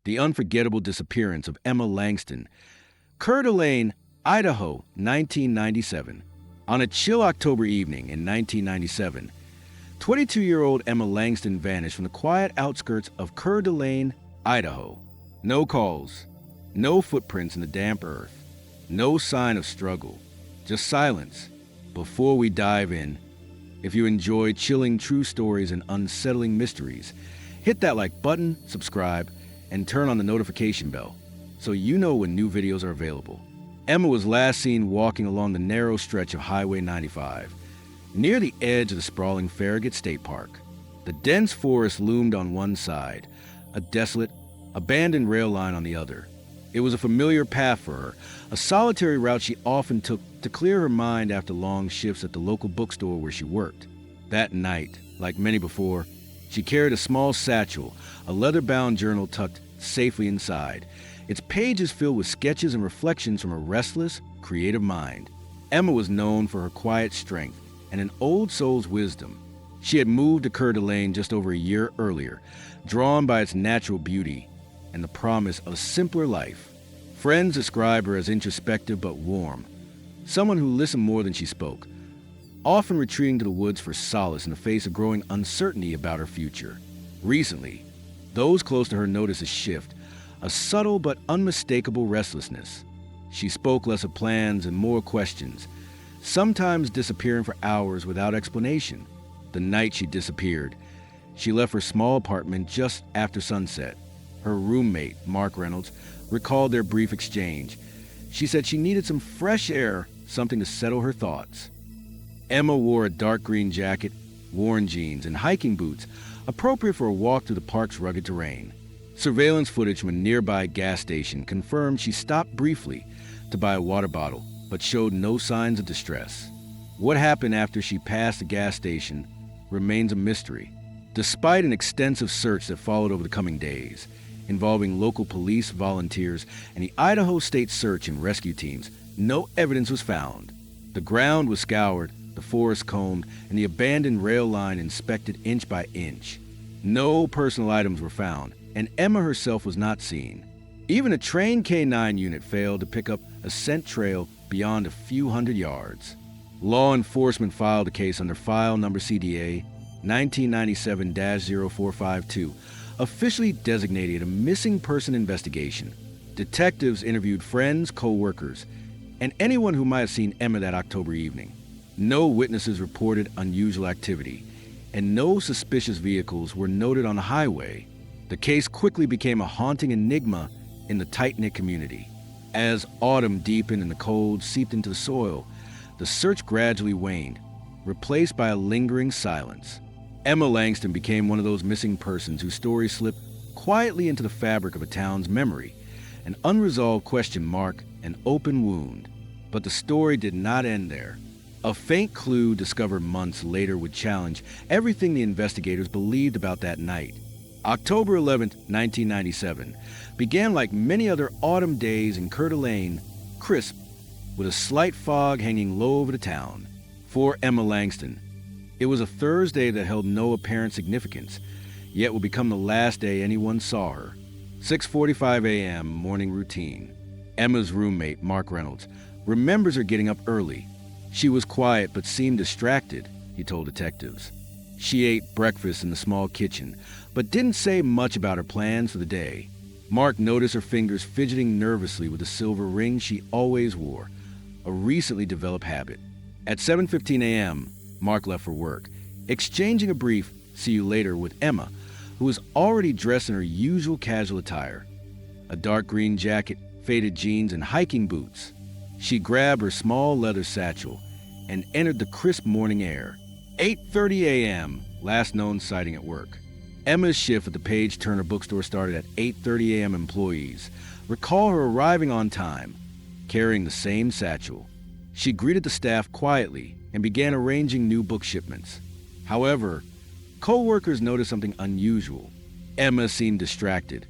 The unforgettable disappearance of Emma Langston, Coeur, Idaho, 1997. On a chill October evening in 1997, 22-year-old Emma Langston vanished from the quiet outskirts of Coeur d'Alene, Idaho. No calls, no footprints in the damp earth, no sign of struggle, just silence. Before we dive in, if you enjoy chilling true stories and unsettling mysteries, hit that like button, subscribe, and turn on the notification bell so you know when new videos are available. Emma was last seen walking along the narrow stretch of Highway 95, near the edge of the sprawling Farragut State Park. The dense forest loomed on one side, a desolate, abandoned rail line on the other. It was a familiar path for her, a solitary route she often took to clear her mind after long shifts at the local bookstore where she worked. That night, like many before, she carried a small satchel, a leather-bound journal tucked safely inside, its pages filled with sketches and reflections from a restless, creative mind. Emma was known for her quiet strength and an old soul's wisdom. She had moved to Coeur d'Alene just over a year earlier, drawn by its natural beauty and the promise of a simpler life. Friends describe her as introspective but warm, someone who listened more than she spoke, often retreating to the woods for solace in the face of growing uncertainty about her future. Recently, those close to her noticed a shift, a subtle but unmistakable restlessness. She spoke less of plans and more questions, sometimes disappearing for hours without explanation. The night she disappeared, she left her small apartment just after sunset. Her roommate, Mark Reynolds, recalled their brief exchange. She said she needed some fresh air, something to settle her thoughts. Emma wore a dark green jacket, worn jeans, and hiking boots, appropriate for a walk through the park's rugged terrain. Surveillance footage from a nearby gas station confirmed she stopped briefly to buy a water bottle, but showed no signs of distress. What happened after she passed the gas station remains a mystery. Despite an extensive search that followed over the coming days, involving local police, volunteers, and the Idaho State Search and Rescue teams, no evidence was found. The ground was scoured, the forest combed, and the abandoned rail line inspected inch by inch. No personal items were found, and Emma herself was not seen. Even a trained K-9 unit failed to pick up a scent trail beyond a few hundred yards. Law enforcement filed a case under file number CDA 1997-0452, officially designated a missing person investigation. Detectives interviewed friends, co-workers, and anyone who might have seen Emma that October evening. No witnesses reported unusual activity, and no suspicious vehicles were noted on the highway. The case quickly became a haunting enigma in the tight-knit community. As autumn deepened and the cold seeped into the soil, the search gradually waned, replaced by a lingering silence. Emma Langston became one of those missing persons whose story slipped quietly into the fabric of a town's memory, an unresolved question mark, an open wound. But the story did not end there. A faint clue discovered months later would challenge everything the investigators believed about that night. October 11, 1997, began like many other autumn days in Coeur d'Alene, crisp, with a slight fog hanging low over the town. For Emma Langston, it was a Thursday that held no apparent significance, yet would become the last day anyone saw her. 6:45 a.m. morning routine. Emma's roommate, Mark Reynolds, remembers her getting up early. She was quiet but seemed distracted, he told detectives. She ate breakfast in the small kitchen, but didn't say much about her plans for the day. Mark noticed her fingers fidgeting nervously with the silver ring she always wore, a recently developed habit. At 7:15 a.m., Mark left for work, exchanging a brief "see you later" with Emma, who was already dressed in her usual casual attire, a dark green jacket, faded jeans, and hiking boots. She grabbed her small leather satchel and entered the crisp morning air. 8:30 a.m., last known sighting at work. Emma's shift at the Page Turner bookstore started at 8:30 a.m. Employees recall her arriving on time, carrying the same satchel. She greeted the staff quietly and began arranging new book shipments. However, co-workers noticed something unusual. Emma seemed distracted,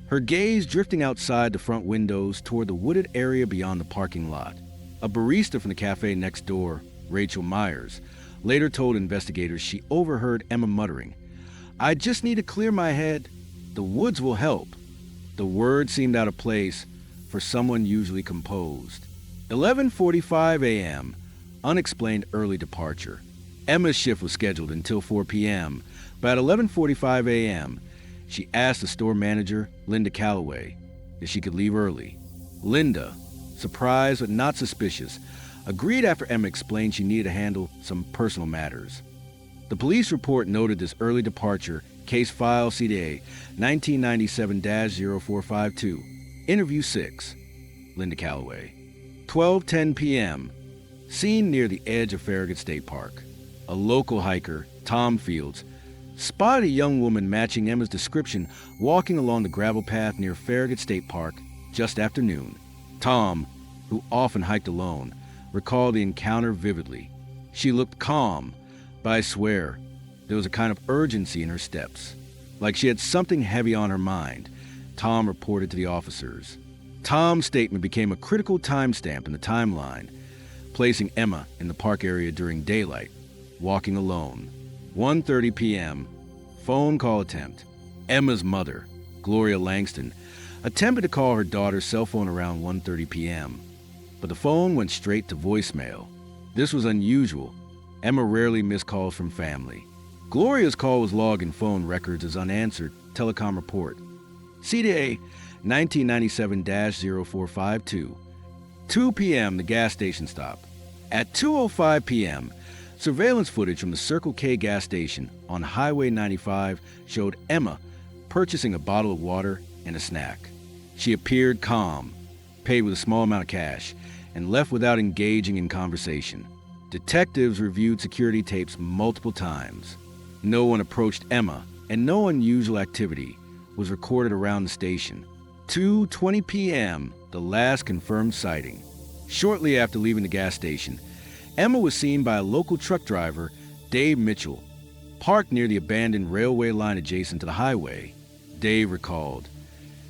her gaze drifting outside the front windows toward the wooded area beyond the parking lot. A barista from the cafe next door, Rachel Myers, later told investigators she overheard Emma muttering, "I just need to clear my head. The woods will help." The word seemed out of place for someone usually composed. 11:45 a.m., unexplained early departure. Emma's shift was scheduled until 4 p.m., but at 11:45 a.m., she asked the store manager, Linda Calloway, if she could leave early. Linda, surprised but not suspicious, agreed after Emma explained she needed to handle some personal matters. The police report noted this early departure, case file CDA 1997-0452. Interview 6, Linda Calloway. 12:10 p.m., seen near the edge of Farragut State Park. A local hiker, Tom Fields, spotted a young woman matching Emma's description walking along the gravel path near Farragut State Park just after noon. Tom, who often hiked alone, recalled the encounter vividly. She looked calm, but I swear, there was a kind of urgency in her steps, like she had something heavy on her mind, Tom reported to the officers. Tom's statement became a critical timestamp in the timeline, placing Emma in the park area during daylight, walking alone. 1:30 p.m., phone call attempt. Emma's mother, Gloria Langston, attempted to call her daughter's cell phone around 1:30 p.m., but the phone went straight to voicemail. This was unusual. Emma rarely missed calls from family. Gloria's call was logged in phone records as unanswered, telecom report. CDA 1997-0452. 2 p.m., the gas station stop. At 2:05 p.m., surveillance footage from the Circle K gas station on Highway 95 showed Emma purchasing a bottle of water and a snack. She appeared calm, paid with a small amount of cash, and left without engaging in conversation. Detectives reviewed security tapes multiple times. No one approached Emma, and no unusual activity was recorded around the station. 2:20 p.m., the last confirmed sighting. Shortly after leaving the gas station, Emma was seen by a local truck driver, Dave Mitchell, parked near the abandoned railway line adjacent to the highway. Dave recalled,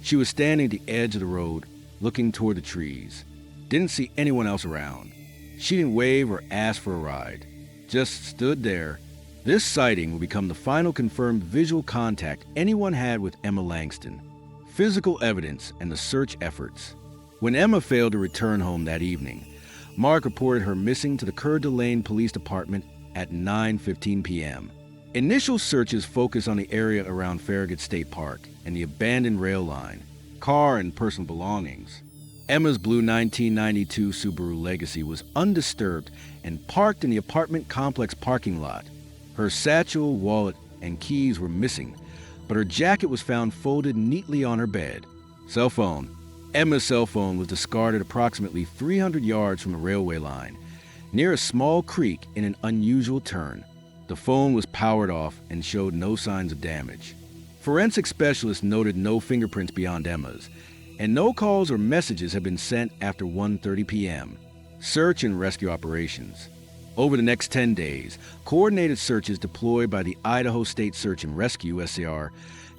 she was standing at the edge of the road, looking toward the trees. Didn't see anyone else around. She didn't wave or ask for a ride, just stood there. This sighting will become the final confirmed visual contact anyone had with Emma Langston. Physical evidence and the search efforts. When Emma failed to return home that evening, Mark reported her missing to the Coeur d'Alene Police Department at 9:15 p.m. Initial searches focused on the area around Farragut State Park and the abandoned rail line, car and personal belongings. Emma's blue 1992 Subaru Legacy was undisturbed and parked in the apartment complex parking lot. Her satchel, wallet, and keys were missing, but her jacket was found folded neatly on her bed. Cell phone. Emma's cell phone was discarded approximately 300 yards from the railway line, near a small creek in an unusual turn. The phone was powered off and showed no signs of damage. Forensic specialists noted no fingerprints beyond Emma's, and no calls or messages had been sent after 1:30 p.m. Search and rescue operations. Over the next 10 days, coordinated searches deployed by the Idaho State Search and Rescue SCR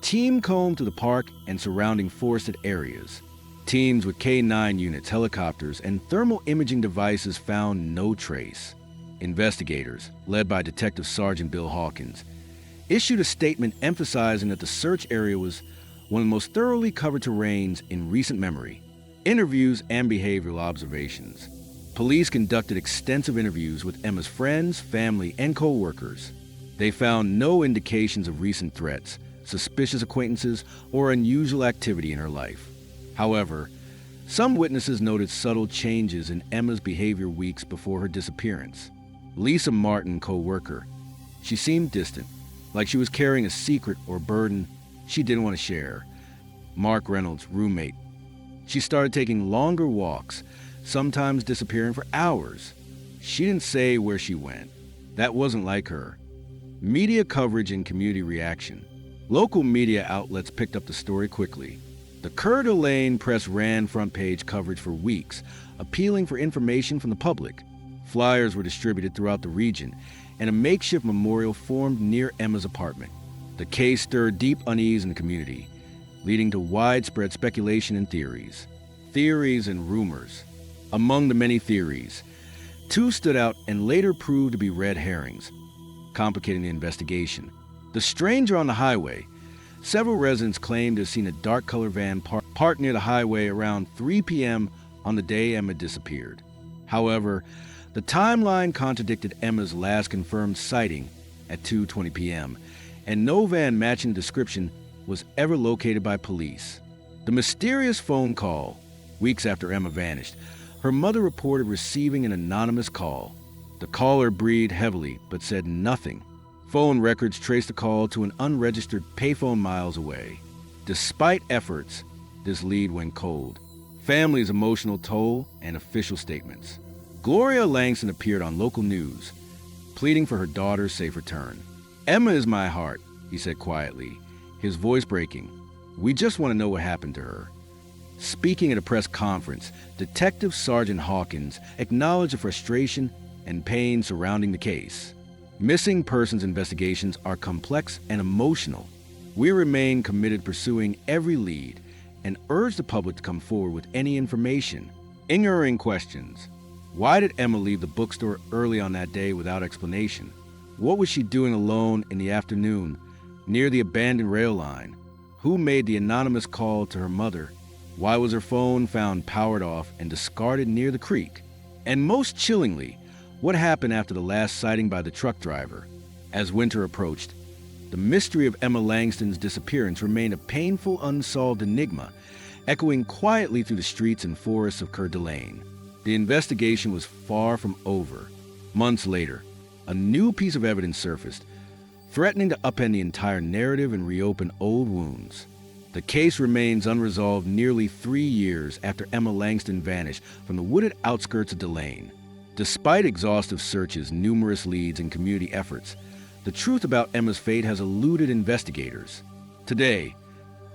team combed through the park and surrounding forested areas. Teams with K-9 units, helicopters, and thermal imaging devices found no trace. Investigators, led by Detective Sergeant Bill Hawkins, issued a statement emphasizing that the search area was one of the most thoroughly covered terrains in recent memory. Interviews and behavioral observations. Police conducted extensive interviews with Emma's friends, family, and co-workers. They found no indications of recent threats, suspicious acquaintances, or unusual activity in her life. However, some witnesses noted subtle changes in Emma's behavior weeks before her disappearance. Lisa Martin, co-worker, she seemed distant, like she was carrying a secret or burden she didn't want to share. Mark Reynolds, roommate, she started taking longer walks, sometimes disappearing for hours. She didn't say where she went. That wasn't like her. Media coverage and community reaction. Local media outlets picked up the story quickly. The Coeur d'Alene Press ran front page coverage for weeks, appealing for information from the public. Flyers were distributed throughout the region, and a makeshift memorial formed near Emma's apartment. The case stirred deep unease in the community, leading to widespread speculation and theories. Theories and rumors. Among the many theories, two stood out and later proved to be red herrings, complicating the investigation. The stranger on the highway, Several residents claimed to have seen a dark-colored van parked near the highway around 3 p.m. on the day Emma disappeared. However, the timeline contradicted Emma's last confirmed sighting at 2:20 p.m., and no van matching the description was ever located by police. The mysterious phone call, weeks after Emma vanished, her mother reported receiving an anonymous call. The caller breathed heavily but said nothing. Phone records traced the call to an unregistered payphone miles away. Despite efforts, this lead went cold. Family's emotional toll and official statements. Gloria Langston appeared on local news, pleading for her daughter's safe return. "Emma is my heart," he said quietly, his voice breaking. "We just want to know what happened to her." Speaking at a press conference, Detective Sergeant Hawkins acknowledged the frustration and pain surrounding the case. Missing persons investigations are complex and emotional. We remain committed to pursuing every lead and urge the public to come forward with any information. Ignoring questions. Why did Emma leave the bookstore early on that day without explanation? What was she doing alone in the afternoon near the abandoned rail line? Who made the anonymous call to her mother? Why was her phone found powered off and discarded near the creek? And most chillingly, what happened after the last sighting by the truck driver? As winter approached, the mystery of Emma Langston's disappearance remained a painful, unsolved enigma, echoing quietly through the streets and forests of Coeur d'Alene. The investigation was far from over. Months later, a new piece of evidence surfaced, threatening to upend the entire narrative and reopen old wounds. The case remains unresolved nearly 3 years after Emma Langston vanished from the wooded outskirts of Delane. Despite exhaustive searches, numerous leads, and community efforts, the truth about Emma's fate has eluded investigators. Today,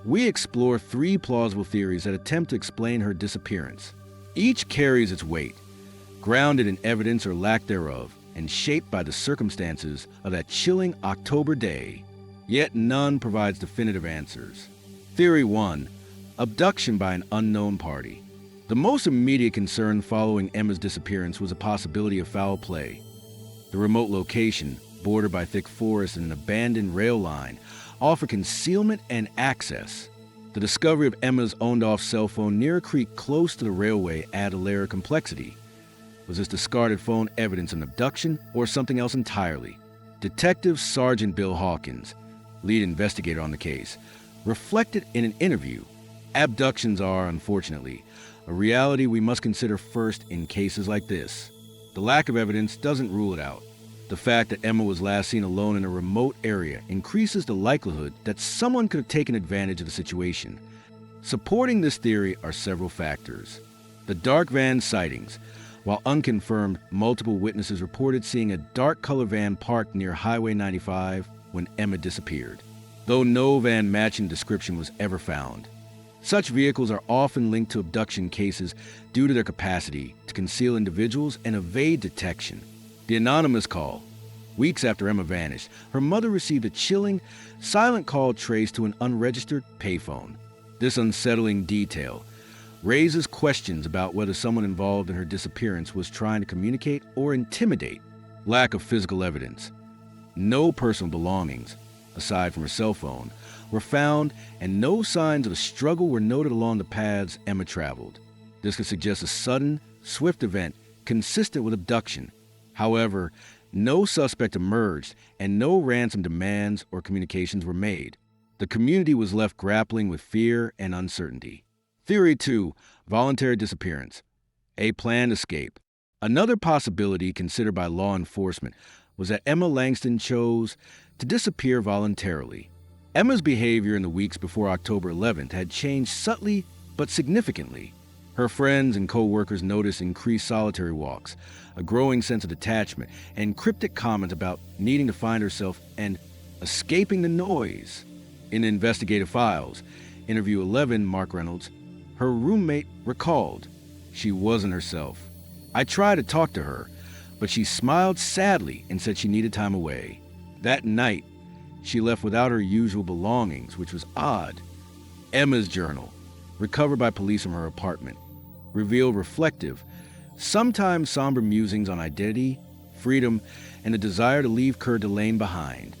we explore 3 plausible theories that attempt to explain her disappearance. Each carries its weight, grounded in evidence or lack thereof, and shaped by the circumstances of that chilling October day. Yet none provides definitive answers. Theory 1. Abduction by an unknown party. The most immediate concern following Emma's disappearance was a possibility of foul play. The remote location, bordered by thick forest and an abandoned rail line, offered concealment and access. The discovery of Emma's owned-off cell phone near a creek close to the railway added a layer of complexity. Was this discarded phone evidence of an abduction or something else entirely? Detective Sergeant Bill Hawkins, lead investigator on the case, reflected in an interview, "Abductions are, unfortunately, a reality we must consider first in cases like this. The lack of evidence doesn't rule it out. The fact that Emma was last seen alone in a remote area increases the likelihood that someone could have taken advantage of the situation." Supporting this theory are several factors. The dark van sightings. While unconfirmed, multiple witnesses reported seeing a dark-colored van parked near Highway 95 when Emma disappeared, though no van matching description was ever found. Such vehicles are often linked to abduction cases due to their capacity to conceal individuals and evade detection. The anonymous call. Weeks after Emma vanished, her mother received a chilling, silent call traced to an unregistered payphone. This unsettling detail raises questions about whether someone involved in her disappearance was trying to communicate or intimidate. Lack of physical evidence. No personal belongings, aside from her cell phone, were found, and no signs of a struggle were noted along the paths Emma traveled. This could suggest a sudden, swift event consistent with abduction. However, no suspect emerged, and no ransom demands or communications were made. The community was left grappling with fear and uncertainty. Theory 2. Voluntary disappearance. A planned escape. Another possibility considered by law enforcement was that Emma Langston chose to disappear voluntarily. Emma's behavior in the weeks before October 11th had changed subtly but significantly. Her friends and co-workers noticed increased solitary walks, a growing sense of detachment, and cryptic comments about needing to find herself and escaping the noise. In investigative files, interview 11, Mark Reynolds, her roommate recalled, "She wasn't herself. I tried to talk to her, but she smiled sadly and said she needed time away. That night, she left without her usual belongings, which was odd." Emma's journal, recovered by police from her apartment, revealed reflective, sometimes somber musings on identity, freedom, and the desire to leave Coeur d'Alene behind.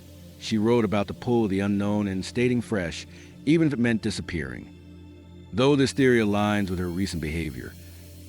She wrote about the pull of the unknown and staying fresh, even if it meant disappearing. Though this theory aligns with her recent behavior,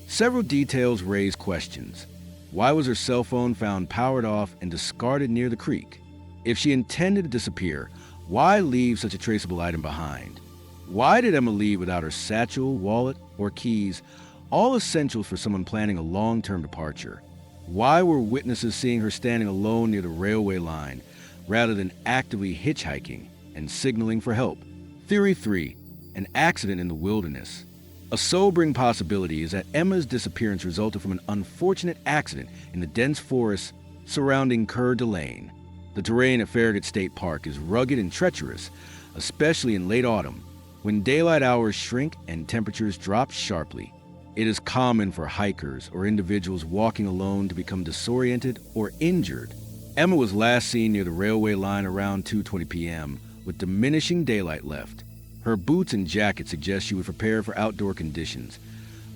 several details raise questions. Why was her cell phone found powered off and discarded near the creek? If she intended to disappear, why leave such a traceable item behind? Why did Emma leave without her satchel, wallet, or keys, all essentials for someone planning a long-term departure? Why were witnesses seeing her standing alone near the railway line rather than actively hitchhiking and signaling for help? Theory 3. An accident in the wilderness. A sobering possibility is that Emma's disappearance resulted from an unfortunate accident in the dense forests surrounding Coeur. The terrain at Farragut State Park is rugged and treacherous, especially in late autumn, when daylight hours shrink and temperatures drop sharply. It is common for hikers or individuals walking alone to become disoriented or injured. Emma was last seen near the railway line around 2:20 p.m. with diminishing daylight left. Her boots and jacket suggest she was prepared for outdoor conditions,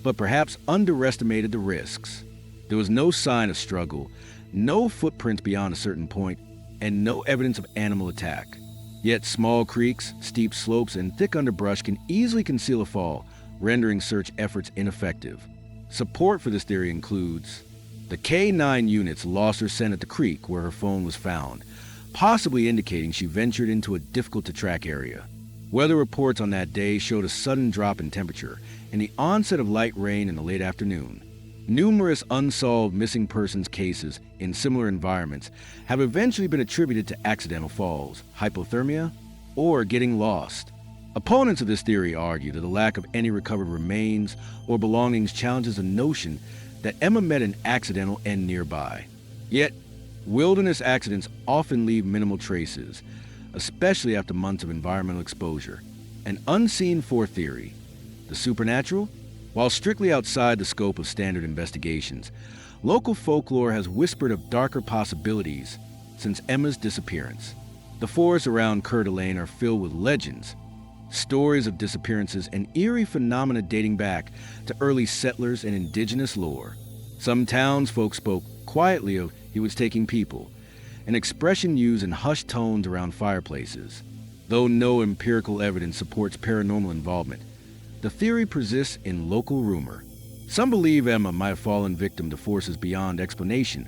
but perhaps underestimated the risks. There was no sign of struggle, no footprints beyond a certain point, and no evidence of animal attack. Yet small creeks, steep slopes, and thick underbrush can easily conceal a fall, rendering search efforts ineffective. Support for this theory includes the K-9 units lost her scent at the creek where her phone was found, possibly indicating she ventured into a difficult-to-track area. Weather reports on that day showed a sudden drop in temperature and the onset of light rain in the late afternoon. Numerous unsolved missing persons cases in similar environments have eventually been attributed to accidental falls, hypothermia, or getting lost. Opponents of this theory argue that the lack of any recovered remains or belongings challenges the notion that Emma met an accidental end nearby. Yet, wilderness accidents often leave minimal traces, especially after months of environmental exposure. An unseen fourth theory, the supernatural. While strictly outside the scope of standard investigations, local folklore has whispered of darker possibilities since Emma's disappearance. The forests around Coeur are filled with legends, stories of disappearances, and eerie phenomena dating back to early settlers and indigenous lore. Some townsfolk spoke quietly of he was taking people, an expression used in hushed tones around fireplaces. Though no empirical evidence supports paranormal involvement, the theory persists in local rumor. Some believe Emma might have fallen victim to forces beyond explanation,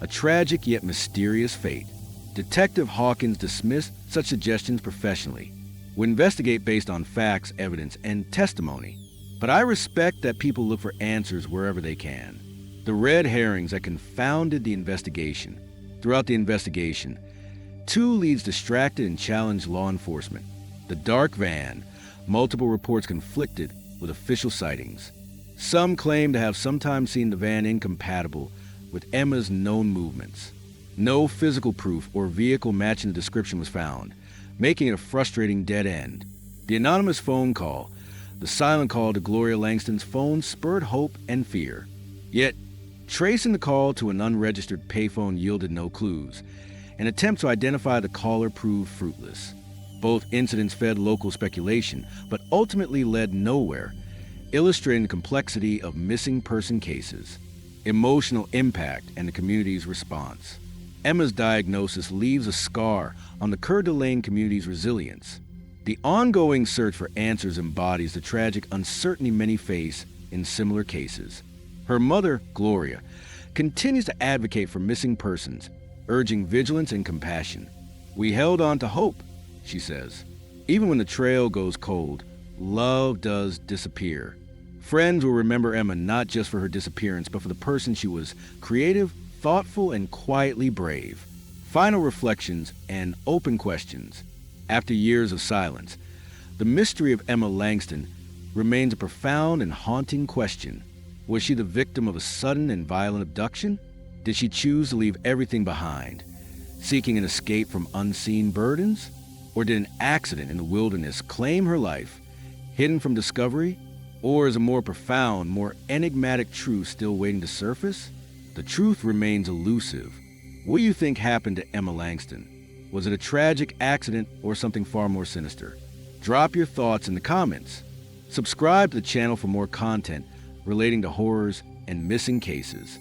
a tragic yet mysterious fate. Detective Hawkins dismissed such suggestions professionally. We investigate based on facts, evidence, and testimony, but I respect that people look for answers wherever they can. The red herrings that confounded the investigation. Throughout the investigation, two leads distracted and challenged law enforcement. The dark van. Multiple reports conflicted with official sightings. Some claim to have sometimes seen the van incompatible with Emma's known movements. No physical proof or vehicle matching the description was found, making it a frustrating dead end. The anonymous phone call, the silent call to Gloria Langston's phone, spurred hope and fear. Yet, tracing the call to an unregistered payphone yielded no clues. An attempt to identify the caller proved fruitless. Both incidents fed local speculation, but ultimately led nowhere, illustrating the complexity of missing person cases, emotional impact, and the community's response. Emma's diagnosis leaves a scar on the Coeur community's resilience. The ongoing search for answers embodies the tragic uncertainty many face in similar cases. Her mother, Gloria, continues to advocate for missing persons, urging vigilance and compassion. "We held on to hope," she says. "Even when the trail goes cold, love does disappear." Friends will remember Emma not just for her disappearance, but for the person she was: creative, thoughtful, and quietly brave. Final reflections and open questions. After years of silence, the mystery of Emma Langston remains a profound and haunting question. Was she the victim of a sudden and violent abduction? Did she choose to leave everything behind, seeking an escape from unseen burdens? Or did an accident in the wilderness claim her life, hidden from discovery? Or is a more profound, more enigmatic truth still waiting to surface? The truth remains elusive. What do you think happened to Emma Langston? Was it a tragic accident or something far more sinister? Drop your thoughts in the comments. Subscribe to the channel for more content relating to horrors and missing cases.